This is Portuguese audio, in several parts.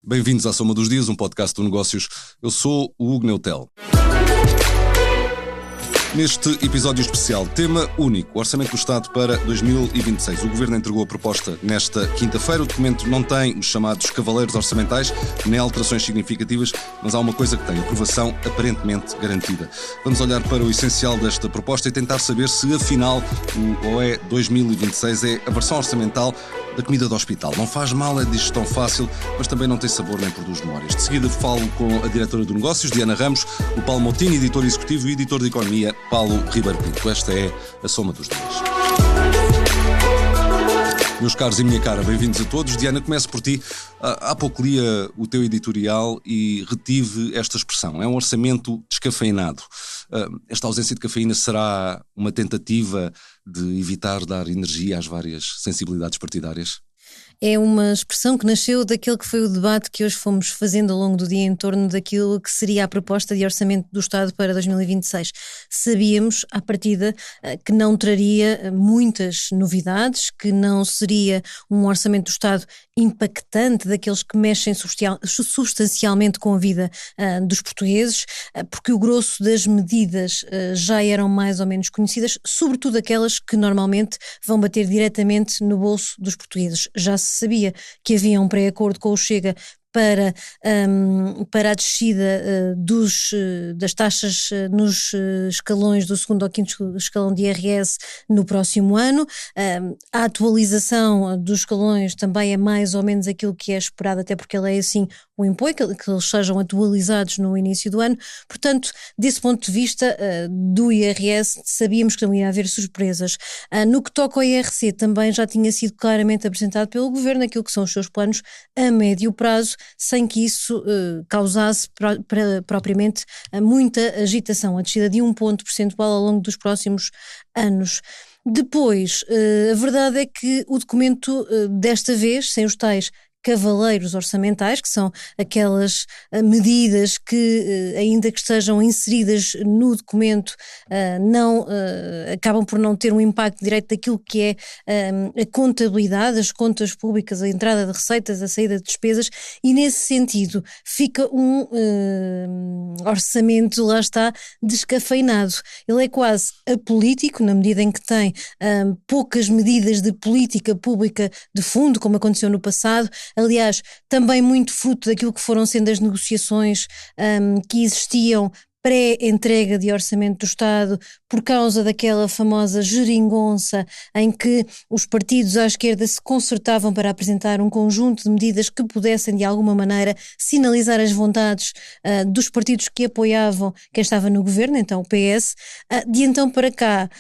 Bem-vindos à Soma dos Dias, um podcast de negócios. Eu sou o Hugo Neutel. Neste episódio especial, tema único, Orçamento do Estado para 2026. O Governo entregou a proposta nesta quinta-feira. O documento não tem os chamados cavaleiros orçamentais, nem alterações significativas, mas há uma coisa que tem, aprovação aparentemente garantida. Vamos olhar para o essencial desta proposta e tentar saber se, afinal, o OE 2026 é a versão orçamental da comida do hospital. Não faz mal, é de gestão fácil, mas também não tem sabor nem produz memórias. De seguida falo com a diretora de negócios, Diana Ramos, o Paulo Motini, editor executivo, e editor de economia, Paulo Ribeiro Pinto. Esta é a Soma dos Dias. Meus caros e minha cara, bem-vindos a todos. Diana, começo por ti. Há pouco lia o teu editorial e retive esta expressão. É um orçamento descafeinado. Esta ausência de cafeína será uma tentativa de evitar dar energia às várias sensibilidades partidárias? É uma expressão que nasceu daquele que foi o debate que hoje fomos fazendo ao longo do dia em torno daquilo que seria a proposta de orçamento do Estado para 2026. Sabíamos, à partida, que não traria muitas novidades, que não seria um orçamento do Estado impactante, daqueles que mexem substancialmente com a vida dos portugueses, porque o grosso das medidas já eram mais ou menos conhecidas, sobretudo aquelas que normalmente vão bater diretamente no bolso dos portugueses. Já se sabia que havia um pré-acordo com o Chega para a descida das taxas nos escalões do segundo ao quinto escalão de IRS no próximo ano. A atualização dos escalões também é mais ou menos aquilo que é esperado, até porque a lei assim o impõe, que eles sejam atualizados no início do ano. Portanto, desse ponto de vista do IRS, sabíamos que não ia haver surpresas. No que toca ao IRC, também já tinha sido claramente apresentado pelo Governo aquilo que são os seus planos a médio prazo, sem que isso causasse propriamente muita agitação, a descida de 1 ponto percentual ao longo dos próximos anos. Depois, a verdade é que o documento desta vez, sem os tais cavaleiros orçamentais, que são aquelas medidas que, ainda que estejam inseridas no documento, acabam por não ter um impacto direto daquilo que é a contabilidade, as contas públicas, a entrada de receitas, a saída de despesas, e nesse sentido fica um orçamento, lá está, descafeinado. Ele é quase apolítico, na medida em que tem poucas medidas de política pública de fundo, como aconteceu no passado. Aliás, também muito fruto daquilo que foram sendo as negociações que existiam pré-entrega de orçamento do Estado, por causa daquela famosa geringonça em que os partidos à esquerda se concertavam para apresentar um conjunto de medidas que pudessem de alguma maneira sinalizar as vontades dos partidos que apoiavam quem estava no governo, então o PS. De então para cá,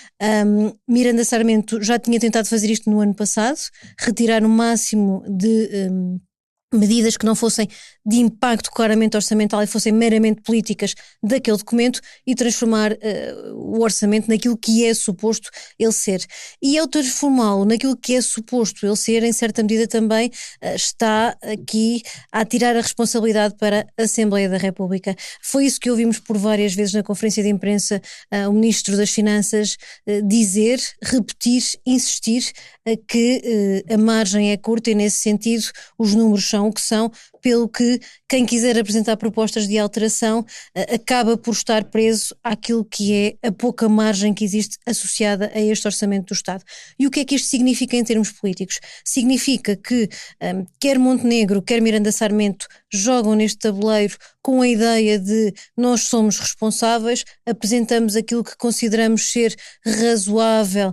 Miranda Sarmento já tinha tentado fazer isto no ano passado, retirar o máximo de medidas que não fossem de impacto claramente orçamental e fossem meramente políticas daquele documento e transformar o orçamento naquilo que é suposto ele ser. E ao transformá-lo naquilo que é suposto ele ser, em certa medida também está aqui a tirar a responsabilidade para a Assembleia da República. Foi isso que ouvimos por várias vezes na conferência de imprensa o Ministro das Finanças dizer, repetir, insistir que a margem é curta e nesse sentido os números são o que são, pelo que quem quiser apresentar propostas de alteração acaba por estar preso àquilo que é a pouca margem que existe associada a este orçamento do Estado. E o que é que isto significa em termos políticos? Significa que quer Montenegro, quer Miranda Sarmento jogam neste tabuleiro com a ideia de nós somos responsáveis, apresentamos aquilo que consideramos ser razoável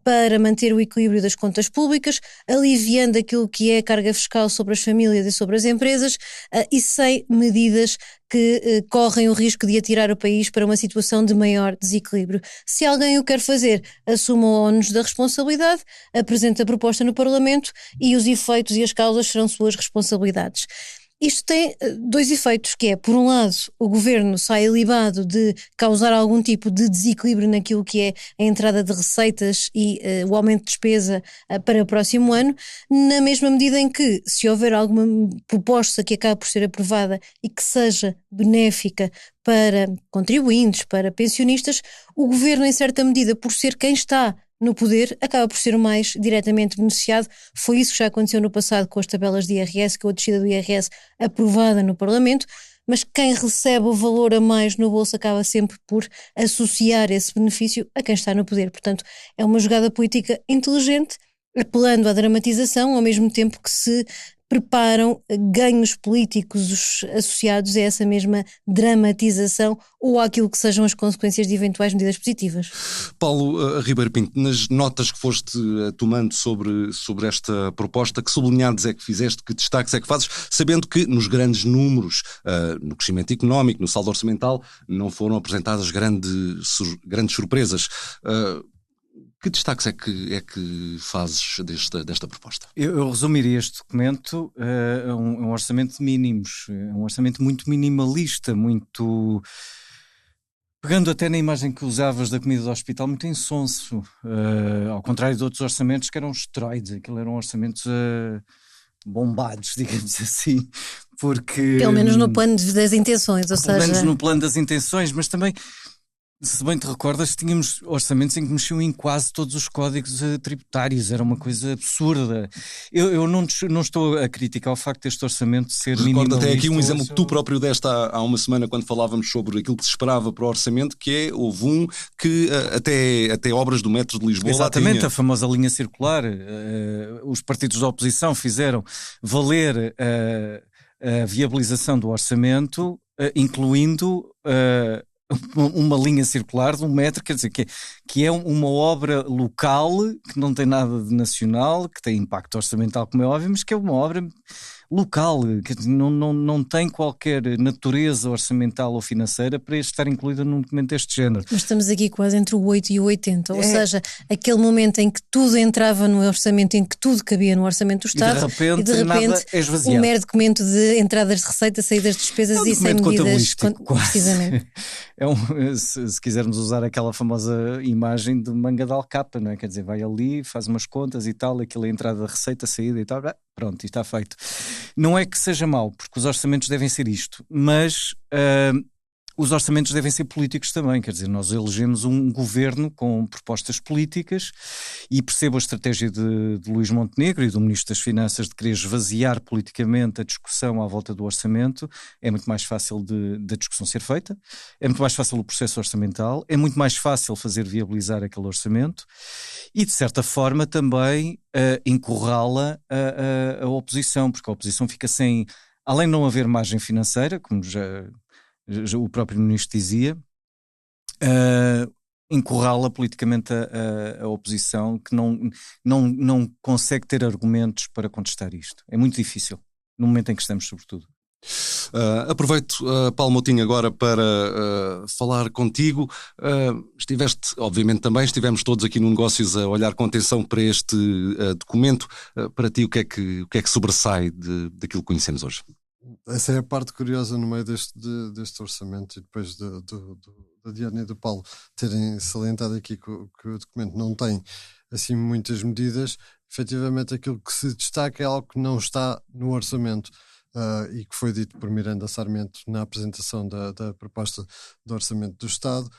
para manter o equilíbrio das contas públicas, aliviando aquilo que é a carga fiscal sobre as famílias e sobre as empresas e sem medidas que correm o risco de atirar o país para uma situação de maior desequilíbrio. Se alguém o quer fazer, assuma o ónus da responsabilidade, apresenta a proposta no Parlamento e os efeitos e as causas serão suas responsabilidades. Isto tem dois efeitos, que é, por um lado, o governo sai ilibado de causar algum tipo de desequilíbrio naquilo que é a entrada de receitas e o aumento de despesa para o próximo ano, na mesma medida em que, se houver alguma proposta que acabe por ser aprovada e que seja benéfica para contribuintes, para pensionistas, o governo, em certa medida, por ser quem está no poder acaba por ser o mais diretamente beneficiado. Foi isso que já aconteceu no passado com as tabelas de IRS, com a descida do IRS aprovada no Parlamento, mas quem recebe o valor a mais no bolso acaba sempre por associar esse benefício a quem está no poder. Portanto, é uma jogada política inteligente, apelando à dramatização, ao mesmo tempo que se preparam ganhos políticos associados a essa mesma dramatização ou àquilo que sejam as consequências de eventuais medidas positivas. Paulo Ribeiro Pinto, nas notas que foste tomando sobre esta proposta, que sublinhados é que fizeste, que destaques é que fazes, sabendo que nos grandes números, no crescimento económico, no saldo orçamental, não foram apresentadas grandes surpresas. Que destaques é que fazes desta proposta? Eu resumiria este documento a um orçamento de mínimos, um orçamento muito minimalista, muito... Pegando até na imagem que usavas da comida do hospital, muito insonso, ao contrário de outros orçamentos que eram esteroides, aquilo eram orçamentos bombados, digamos assim, porque... Pelo menos no plano das intenções, ou seja... Pelo menos no plano das intenções, mas também... Se bem te recordas, tínhamos orçamentos em que mexiam em quase todos os códigos tributários, era uma coisa absurda. Eu não estou a criticar o facto deste orçamento ser minimalista. Recordo até aqui um exemplo que tu próprio deste há uma semana, quando falávamos sobre aquilo que se esperava para o orçamento, que houve um que até obras do metro de Lisboa. Exatamente, a famosa linha circular. Os partidos da oposição fizeram valer a viabilização do orçamento, incluindo... uma linha circular de 1 metro, quer dizer, que é uma obra local, que não tem nada de nacional, que tem impacto orçamental, como é óbvio, mas que é uma obra local, que não tem qualquer natureza orçamental ou financeira para estar incluída num documento deste género. Mas estamos aqui quase entre o 8 e o 80, ou seja, aquele momento em que tudo entrava no orçamento, em que tudo cabia no orçamento do Estado, e de repente nada é esvaziado. Um mero documento de entradas de receita, saídas de despesas e sem medidas, precisamente. Se quisermos usar aquela famosa imagem de manga de alcapa, não é? Quer dizer, vai ali, faz umas contas e tal, aquilo é entrada, receita, saída e tal, pronto, e está feito. Não é que seja mau, porque os orçamentos devem ser isto, mas os orçamentos devem ser políticos também, quer dizer, nós elegemos um governo com propostas políticas e percebo a estratégia de Luís Montenegro e do Ministro das Finanças de querer esvaziar politicamente a discussão à volta do orçamento. É muito mais fácil da discussão ser feita, é muito mais fácil o processo orçamental, é muito mais fácil fazer viabilizar aquele orçamento e, de certa forma, também encurrala a oposição, porque a oposição fica sem, além de não haver margem financeira, como já o próprio ministro dizia, encurrala politicamente a oposição, que não consegue ter argumentos para contestar isto. É muito difícil, no momento em que estamos, sobretudo. Aproveito, Paulo Moutinho, agora para falar contigo. Estivemos todos aqui no Negócios a olhar com atenção para este documento. Para ti, o que é que sobressai daquilo que conhecemos hoje? Essa é a parte curiosa no meio deste orçamento, e depois da Diana e do Paulo terem salientado aqui que o documento não tem assim muitas medidas. Efetivamente, aquilo que se destaca é algo que não está no orçamento. E que foi dito por Miranda Sarmento na apresentação da proposta do Orçamento do Estado,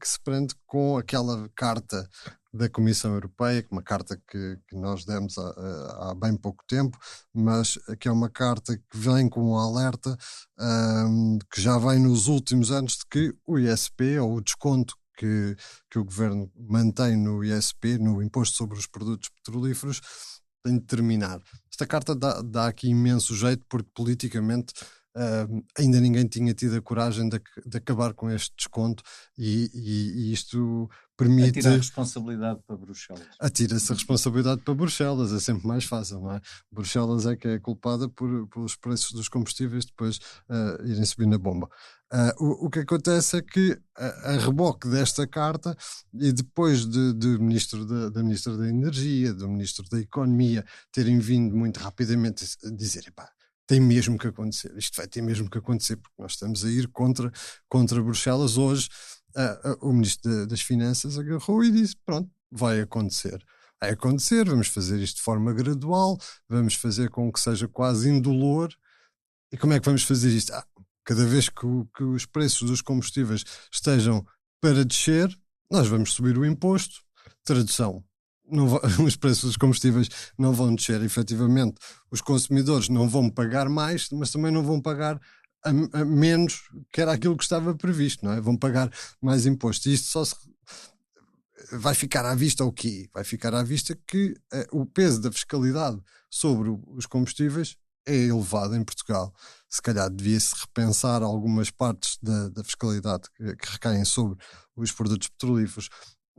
que se prende com aquela carta da Comissão Europeia, uma carta que nós demos há bem pouco tempo, mas que é uma carta que vem com um alerta que já vem nos últimos anos de que o ISP, ou o desconto que o Governo mantém no ISP, no Imposto sobre os Produtos Petrolíferos, tem de terminar. Esta carta dá aqui imenso jeito, porque politicamente ainda ninguém tinha tido a coragem de acabar com este desconto e isto permite... Atira a responsabilidade para Bruxelas. Atira-se a responsabilidade para Bruxelas, é sempre mais fácil, não é? Bruxelas é que é culpada pelos preços dos combustíveis depois irem subir na bomba. O que acontece é que a reboque desta carta, e depois da Ministra da Energia, do Ministro da Economia terem vindo muito rapidamente a dizer, tem mesmo que acontecer, isto vai ter mesmo que acontecer, porque nós estamos a ir contra Bruxelas. Hoje o Ministro das Finanças agarrou e disse, pronto, vai acontecer, vamos fazer isto de forma gradual, vamos fazer com que seja quase indolor. E como é que vamos fazer isto? Cada vez que os preços dos combustíveis estejam para descer, nós vamos subir o imposto, Tradução. Os preços dos combustíveis não vão descer, efetivamente. Os consumidores não vão pagar mais, mas também não vão pagar a menos que era aquilo que estava previsto, não é? Vão pagar mais imposto. E isto só se vai ficar à vista o quê? Vai ficar à vista que o peso da fiscalidade sobre os combustíveis é elevado em Portugal. Se calhar devia-se repensar algumas partes da fiscalidade que recaem sobre os produtos petrolíferos.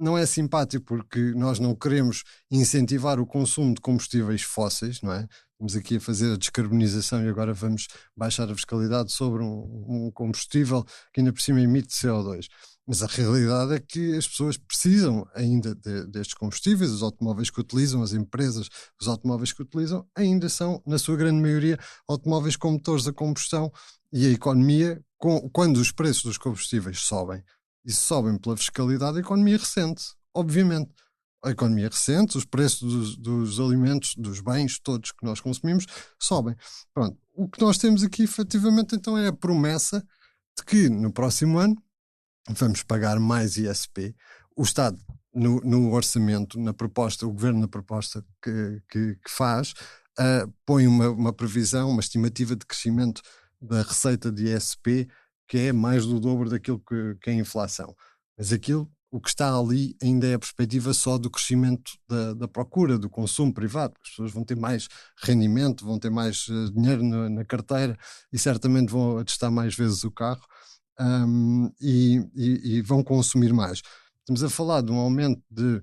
Não é simpático porque nós não queremos incentivar o consumo de combustíveis fósseis, não é? Estamos aqui a fazer a descarbonização e agora vamos baixar a fiscalidade sobre um combustível que ainda por cima emite CO2. Mas a realidade é que as pessoas precisam ainda destes combustíveis, os automóveis que utilizam, as empresas, os automóveis que utilizam, ainda são, na sua grande maioria, automóveis com motores a combustão, e a economia, quando os preços dos combustíveis sobem, e sobem pela fiscalidade, a economia ressente, obviamente. A economia recente, os preços dos alimentos, dos bens todos que nós consumimos, sobem. Pronto. O que nós temos aqui, efetivamente, então é a promessa de que no próximo ano vamos pagar mais ISP. O Estado, no orçamento, na proposta, o Governo na proposta que faz, põe uma previsão, uma estimativa de crescimento da receita de ISP que é mais do dobro daquilo que é a inflação. Mas o que está ali ainda é a perspectiva só do crescimento da procura, do consumo privado. As pessoas vão ter mais rendimento, vão ter mais dinheiro na carteira e certamente vão atestar mais vezes o carro e vão consumir mais. Estamos a falar de um aumento de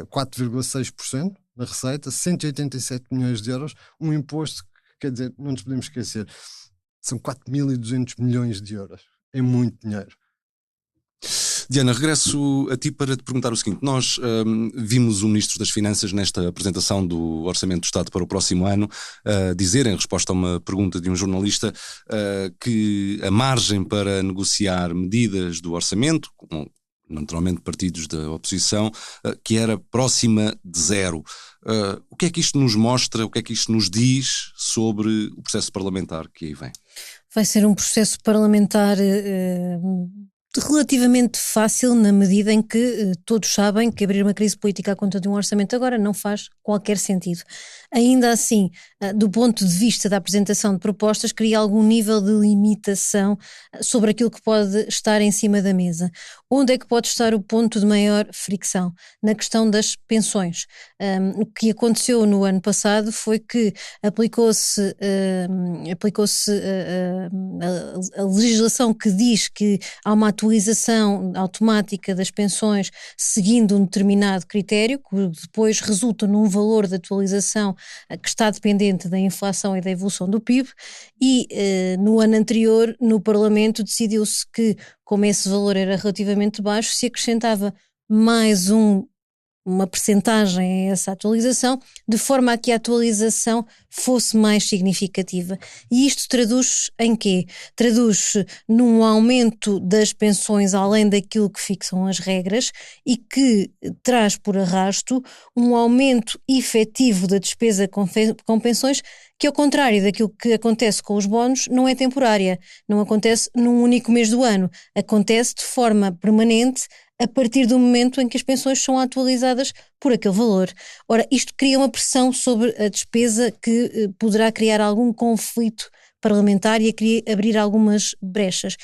4,6% da receita, 187 milhões de euros, um imposto que, quer dizer, não nos podemos esquecer, são 4.200 milhões de euros. É muito dinheiro. Diana, regresso a ti para te perguntar o seguinte. Nós vimos o Ministro das Finanças nesta apresentação do Orçamento do Estado para o próximo ano dizer, em resposta a uma pergunta de um jornalista, que a margem para negociar medidas do orçamento, com naturalmente partidos da oposição, que era próxima de zero. O que é que isto nos mostra, o que é que isto nos diz sobre o processo parlamentar que aí vem? Vai ser um processo parlamentar relativamente fácil, na medida em que todos sabem que abrir uma crise política à conta de um orçamento agora não faz qualquer sentido. Ainda assim, do ponto de vista da apresentação de propostas, cria algum nível de limitação sobre aquilo que pode estar em cima da mesa. Onde é que pode estar o ponto de maior fricção? Na questão das pensões. O que aconteceu no ano passado foi que aplicou-se a legislação que diz que há uma atualização automática das pensões seguindo um determinado critério, que depois resulta num valor de atualização que está dependente da inflação e da evolução do PIB, e no ano anterior, no Parlamento, decidiu-se que, como esse valor era relativamente baixo, se acrescentava mais uma percentagem a essa atualização, de forma a que a atualização fosse mais significativa. E isto traduz em quê? Traduz-se num aumento das pensões além daquilo que fixam as regras e que traz por arrasto um aumento efetivo da despesa com pensões que, ao contrário daquilo que acontece com os bónus, não é temporária, não acontece num único mês do ano, acontece de forma permanente a partir do momento em que as pensões são atualizadas por aquele valor. Ora, isto cria uma pressão sobre a despesa que poderá criar algum conflito parlamentar e abrir algumas brechas.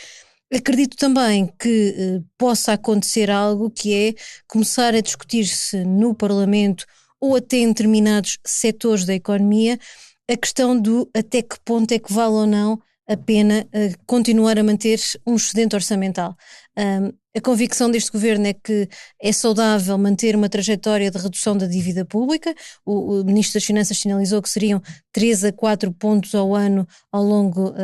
Acredito também que possa acontecer algo que é começar a discutir-se no Parlamento ou até em determinados setores da economia a questão do até que ponto é que vale ou não a pena continuar a manter um excedente orçamental. A convicção deste governo é que é saudável manter uma trajetória de redução da dívida pública. O Ministro das Finanças sinalizou que seriam 3 a 4 pontos ao ano ao longo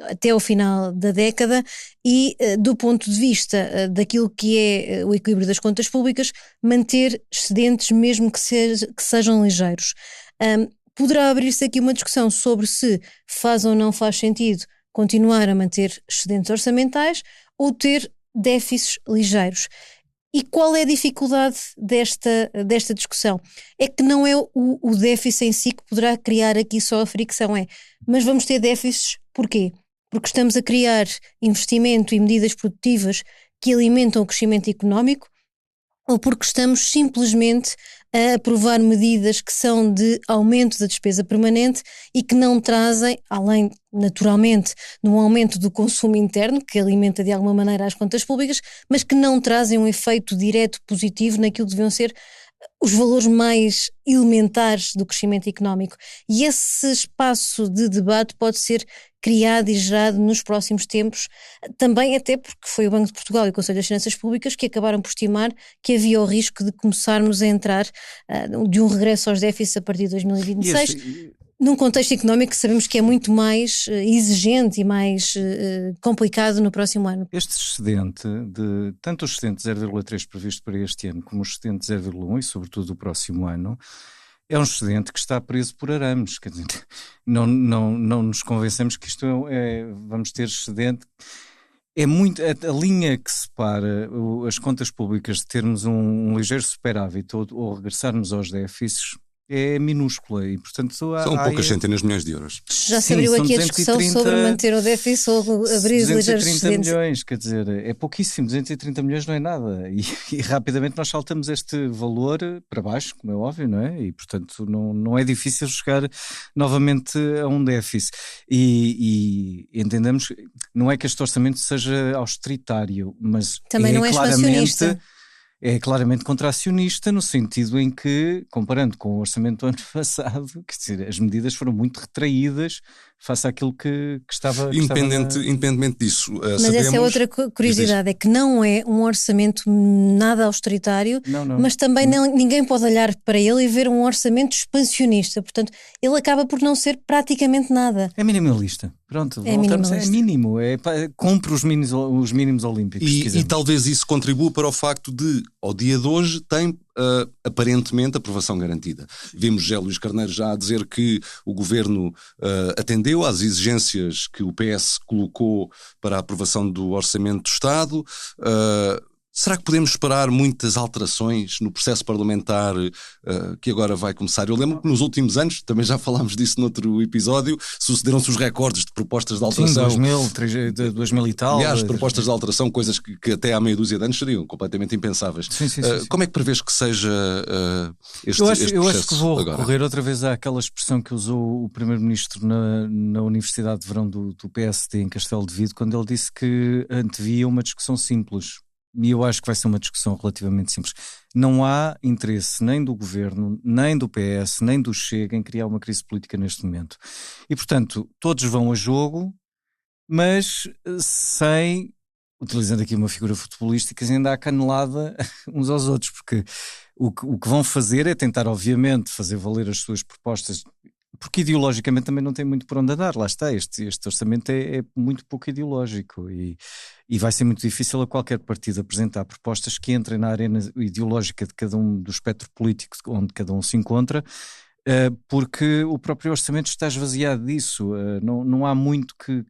até ao final da década e, do ponto de vista daquilo que é o equilíbrio das contas públicas, manter excedentes mesmo que sejam ligeiros. Poderá abrir-se aqui uma discussão sobre se faz ou não faz sentido continuar a manter excedentes orçamentais ou ter déficits ligeiros. E qual é a dificuldade desta discussão? É que não é o déficit em si que poderá criar aqui só a fricção, mas vamos ter déficits porquê? Porque estamos a criar investimento e medidas produtivas que alimentam o crescimento económico, ou porque estamos simplesmente a aprovar medidas que são de aumento da despesa permanente e que não trazem, além, naturalmente, de um aumento do consumo interno, que alimenta de alguma maneira as contas públicas, mas que não trazem um efeito direto positivo naquilo que deviam ser os valores mais elementares do crescimento económico. E esse espaço de debate pode ser criado e gerado nos próximos tempos, também até porque foi o Banco de Portugal e o Conselho das Finanças Públicas que acabaram por estimar que havia o risco de começarmos a entrar de um regresso aos déficits a partir de 2026. Num contexto económico que sabemos que é muito mais exigente e mais complicado no próximo ano. Este excedente, tanto o excedente 0,3 previsto para este ano como o excedente 0,1 e sobretudo o próximo ano, é um excedente que está preso por arames. Quer dizer, não nos convencemos que isto vamos ter excedente. É muito a linha que separa as contas públicas de termos um ligeiro superávit ou regressarmos aos déficits é minúscula e, portanto... São poucas centenas de milhões de euros. Já se abriu aqui a discussão sobre manter o déficit ou abrir ligeiros excedentes. 230 milhões, quer dizer, é pouquíssimo, 230 milhões não é nada. E rapidamente nós saltamos este valor para baixo, como é óbvio, não é? E, portanto, não é difícil chegar novamente a um déficit. E entendemos, não é que este orçamento seja austeritário, mas também não é expansionista. É claramente contracionista no sentido em que, comparando com o orçamento do ano passado, quer dizer, as medidas foram muito retraídas face àquilo que estava... Independentemente disso, mas sabemos... essa é outra curiosidade, é que não é um orçamento nada austeritário, mas também ninguém pode olhar para ele e ver um orçamento expansionista, portanto, ele acaba por não ser praticamente nada. É minimalista. Pronto, é minimalista. É mínimo, cumpre os mínimos olímpicos. E talvez isso contribua para o facto de, ao dia de hoje, tem aparentemente aprovação garantida. Vimos José Luís Carneiro já a dizer que o Governo atendeu às exigências que o PS colocou para a aprovação do Orçamento do Estado. Será que podemos esperar muitas alterações no processo parlamentar que agora vai começar? Eu lembro que nos últimos anos, também já falámos disso noutro episódio, sucederam-se os recordes de propostas de alteração. Sim, 2000 e tal. Aliás, propostas de alteração, coisas que até há meia dúzia de anos seriam completamente impensáveis. Sim. Como é que prevês que seja este processo? Eu acho que vou agora recorrer outra vez àquela expressão que usou o Primeiro-Ministro na Universidade de Verão do PSD em Castelo de Vido, quando ele disse que antevia uma discussão simples. E eu acho que vai ser uma discussão relativamente simples. Não há interesse nem do Governo, nem do PS, nem do Chega em criar uma crise política neste momento. E, portanto, todos vão a jogo, mas sem, utilizando aqui uma figura futebolística, ainda há canelada uns aos outros, porque o que vão fazer é tentar, obviamente, fazer valer as suas propostas, porque ideologicamente também não tem muito por onde andar. Lá está, este orçamento é muito pouco ideológico e vai ser muito difícil a qualquer partido apresentar propostas que entrem na arena ideológica de cada um do espectro político onde cada um se encontra, porque o próprio orçamento está esvaziado disso. Não há muito que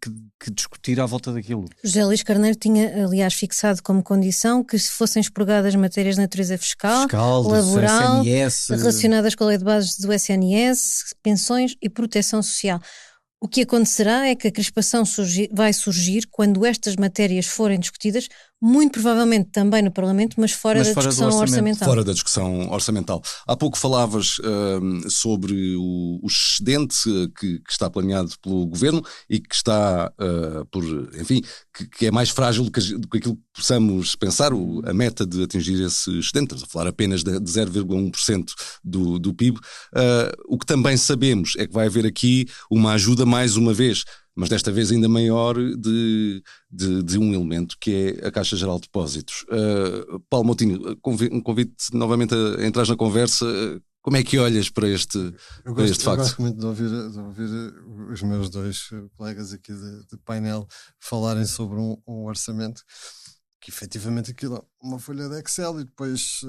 discutir à volta daquilo. José Luís Carneiro tinha, aliás, fixado como condição que se fossem expurgadas matérias de natureza fiscal laboral, SNS, relacionadas com a lei de bases do SNS, pensões e proteção social. O que acontecerá é que a crispação vai surgir quando estas matérias forem discutidas, muito provavelmente também no Parlamento, mas fora da discussão orçamental. Fora da discussão orçamental. Há pouco falavas sobre o excedente que está planeado pelo Governo e que está que é mais frágil do que aquilo que possamos pensar, a meta de atingir esse excedente. Estamos a falar apenas de 0,1% do PIB. O que também sabemos é que vai haver aqui uma ajuda mais uma vez, mas desta vez ainda maior, de um elemento que é a Caixa Geral de Depósitos. Paulo Moutinho, convido-te novamente a entrar na conversa. Como é que olhas para este facto? Eu gosto muito de ouvir os meus dois colegas aqui de painel falarem sobre um orçamento que efetivamente aquilo é uma folha de Excel e depois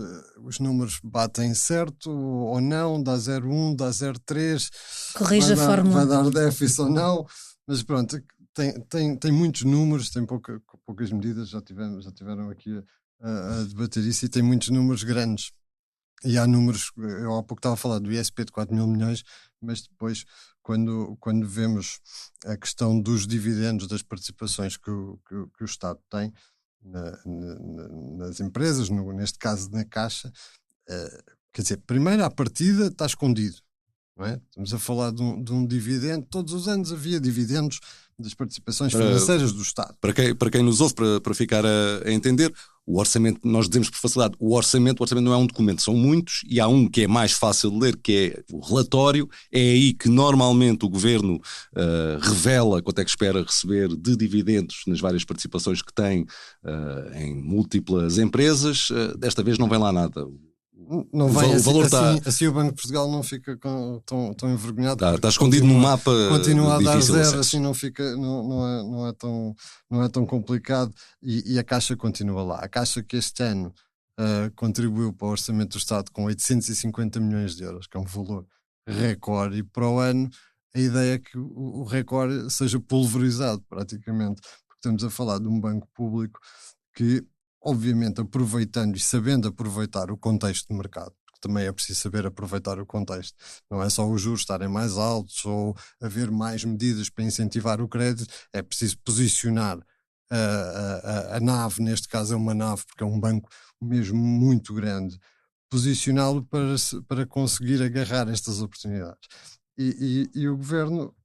os números batem certo ou não, dá 0,1, dá 0,3, corrige a fórmula, vai dar déficit ou não, mas pronto, tem muitos números, tem poucas medidas, já tiveram aqui a debater isso, e tem muitos números grandes. E há números, eu há pouco estava a falar do ISP de 4 mil milhões, mas depois quando vemos a questão dos dividendos das participações que o Estado tem, nas empresas, neste caso na Caixa, quer dizer, primeiro à partida está escondido. Não é? Estamos a falar de um dividendo. Todos os anos havia dividendos das participações financeiras do Estado. Para quem nos ouve, para ficar a entender, o orçamento, nós dizemos por facilidade, o orçamento não é um documento, são muitos, e há um que é mais fácil de ler, que é o relatório. É aí que normalmente o Governo revela quanto é que espera receber de dividendos nas várias participações que tem em múltiplas empresas. Desta vez não vem lá nada. Não vem, o valor assim o Banco de Portugal não fica tão envergonhado. Está escondido no mapa. Continua a dar zero, acesso. assim não é tão complicado, e a Caixa continua lá. A Caixa que este ano contribuiu para o Orçamento do Estado com 850 milhões de euros, que é um valor recorde, e para o ano a ideia é que o recorde seja pulverizado praticamente, porque estamos a falar de um banco público que, obviamente, aproveitando e sabendo aproveitar o contexto de mercado, porque também é preciso saber aproveitar o contexto. Não é só os juros estarem mais altos ou haver mais medidas para incentivar o crédito, é preciso posicionar a nave, neste caso é uma nave, porque é um banco mesmo muito grande, posicioná-lo para conseguir agarrar estas oportunidades. E o Governo,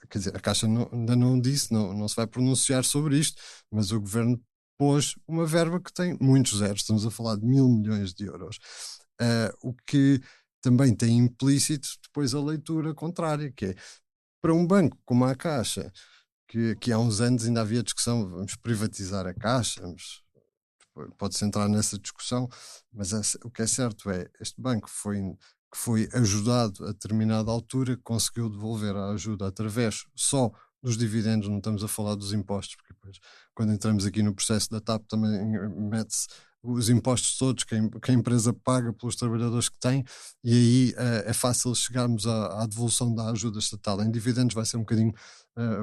quer dizer, a Caixa ainda não disse, não se vai pronunciar sobre isto, mas o Governo pôs uma verba que tem muitos zeros, estamos a falar de 1.000 milhões de euros, o que também tem implícito depois a leitura contrária, que é, para um banco como a Caixa, que há uns anos ainda havia discussão, vamos privatizar a Caixa, pode-se entrar nessa discussão, mas o que é certo é, este banco que foi ajudado a determinada altura, conseguiu devolver a ajuda através só dos dividendos, não estamos a falar dos impostos, porque depois, quando entramos aqui no processo da TAP, também mete-se os impostos todos que a empresa paga pelos trabalhadores que tem, e aí é fácil chegarmos à devolução da ajuda estatal. Em dividendos vai ser um bocadinho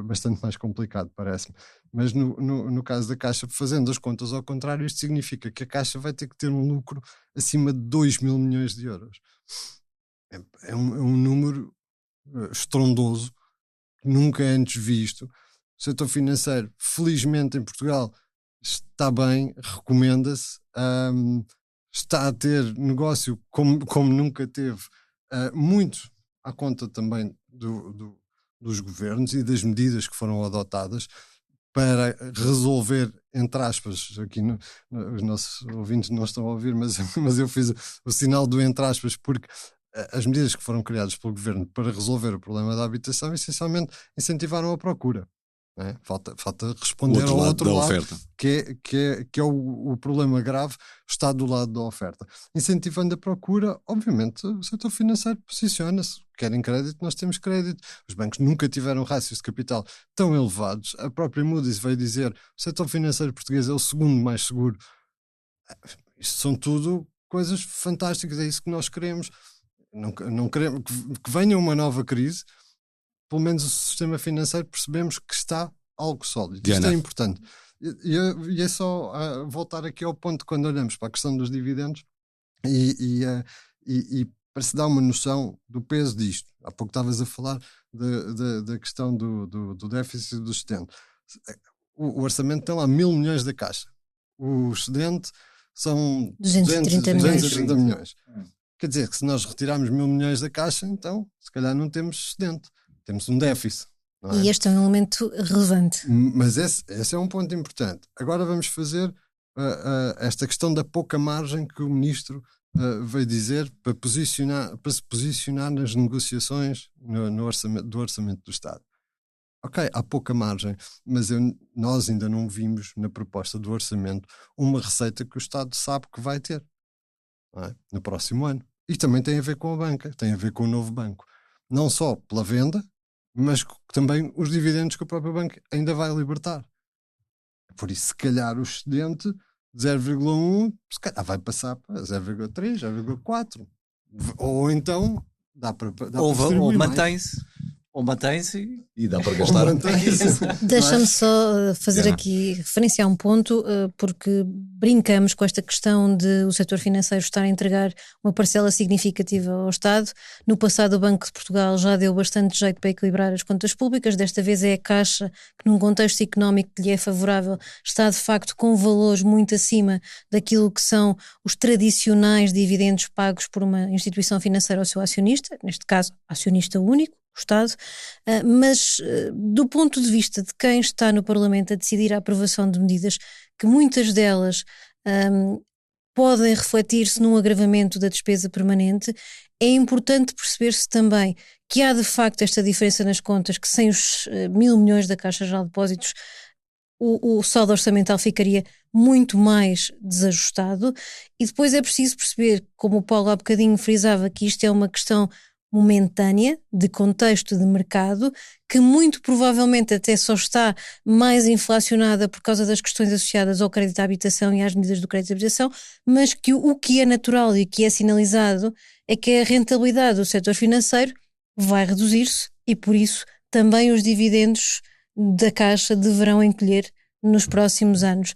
bastante mais complicado, parece-me. Mas no caso da Caixa, fazendo as contas ao contrário, isto significa que a Caixa vai ter que ter um lucro acima de 2.000 milhões de euros. É um número estrondoso, nunca antes visto. O setor financeiro, felizmente em Portugal, está bem, recomenda-se, está a ter negócio como nunca teve, muito à conta também dos governos e das medidas que foram adotadas para resolver, entre aspas, aqui os nossos ouvintes não estão a ouvir, mas eu fiz o sinal do entre aspas, porque as medidas que foram criadas pelo governo para resolver o problema da habitação essencialmente incentivaram a procura. Não é? Falta responder ao outro lado, oferta, que é o problema grave, está do lado da oferta. Incentivando a procura, obviamente o setor financeiro posiciona-se. Querem crédito, nós temos crédito. Os bancos nunca tiveram rácios de capital tão elevados. A própria Moody's veio dizer que o setor financeiro português é o segundo mais seguro. Isto são tudo coisas fantásticas, é isso que nós queremos. Não queremos que venha uma nova crise. Pelo menos o sistema financeiro percebemos que está algo sólido. Diana. Isto é importante. E é só voltar aqui ao ponto quando olhamos para a questão dos dividendos e para se dar uma noção do peso disto. Há pouco estavas a falar da questão do déficit e do excedente. O orçamento tem lá 1.000 milhões da Caixa. O excedente são 230 milhões. Quer dizer que se nós retirarmos 1.000 milhões da Caixa, então se calhar não temos excedente. Temos um déficit. Não é? E este é um elemento relevante. Mas esse é um ponto importante. Agora vamos fazer esta questão da pouca margem que o Ministro veio dizer para se posicionar nas negociações do Orçamento do Estado. Ok, há pouca margem, mas nós ainda não vimos na proposta do Orçamento uma receita que o Estado sabe que vai ter, não é? No próximo ano. E também tem a ver com a banca, tem a ver com o novo banco. Não só pela venda, mas também os dividendos que o próprio banco ainda vai libertar. Por isso, se calhar o excedente de 0,1 se calhar vai passar para 0,3, 0,4. Ou então dá para ou mantém-se. Ou mantém-se e dá para gastar. Deixa-me só fazer aqui referência a um ponto, porque brincamos com esta questão de o setor financeiro estar a entregar uma parcela significativa ao Estado. No passado o Banco de Portugal já deu bastante jeito para equilibrar as contas públicas, desta vez é a Caixa que num contexto económico que lhe é favorável está de facto com valores muito acima daquilo que são os tradicionais dividendos pagos por uma instituição financeira ao seu acionista, neste caso acionista único, o Estado, mas do ponto de vista de quem está no Parlamento a decidir a aprovação de medidas que muitas delas podem refletir-se num agravamento da despesa permanente, é importante perceber-se também que há de facto esta diferença nas contas, que sem os 1.000 milhões da Caixa Geral de Depósitos o saldo orçamental ficaria muito mais desajustado, e depois é preciso perceber, como o Paulo há bocadinho frisava, que isto é uma questão momentânea, de contexto de mercado, que muito provavelmente até só está mais inflacionada por causa das questões associadas ao crédito à habitação e às medidas do crédito à habitação, mas que o que é natural e que é sinalizado é que a rentabilidade do setor financeiro vai reduzir-se e por isso também os dividendos da Caixa deverão encolher nos próximos anos.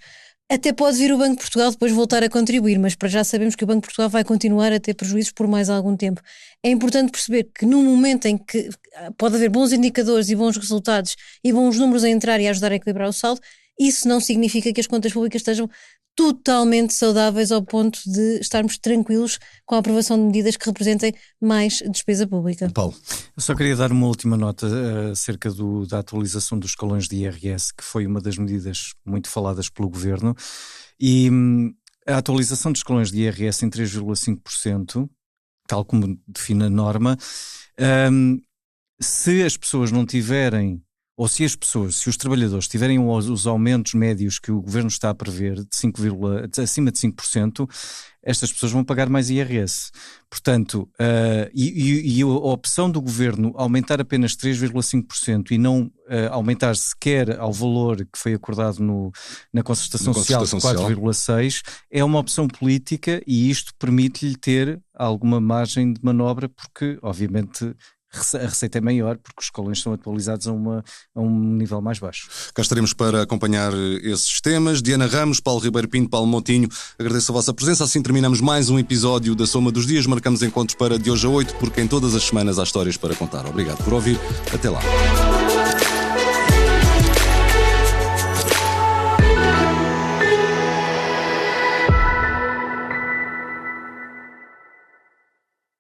Até pode vir o Banco de Portugal depois voltar a contribuir, mas para já sabemos que o Banco de Portugal vai continuar a ter prejuízos por mais algum tempo. É importante perceber que num momento em que pode haver bons indicadores e bons resultados e bons números a entrar e a ajudar a equilibrar o saldo, isso não significa que as contas públicas estejam totalmente saudáveis ao ponto de estarmos tranquilos com a aprovação de medidas que representem mais despesa pública. Paulo. Eu só queria dar uma última nota acerca da atualização dos escalões de IRS, que foi uma das medidas muito faladas pelo Governo, e a atualização dos escalões de IRS em 3,5%, tal como define a norma, se as pessoas não tiverem, ou se os trabalhadores tiverem os aumentos médios que o Governo está a prever acima de 5%, estas pessoas vão pagar mais IRS. Portanto, a opção do Governo aumentar apenas 3,5% e não aumentar sequer ao valor que foi acordado na concertação social de 4,6% é uma opção política, e isto permite-lhe ter alguma margem de manobra, porque obviamente a receita é maior, porque os escalões são atualizados a um nível mais baixo. Cá estaremos para acompanhar esses temas. Diana Ramos, Paulo Ribeiro Pinto, Paulo Moutinho, agradeço a vossa presença. Assim terminamos mais um episódio da Soma dos Dias. Marcamos encontros para de hoje a 8, porque em todas as semanas há histórias para contar. Obrigado por ouvir. Até lá.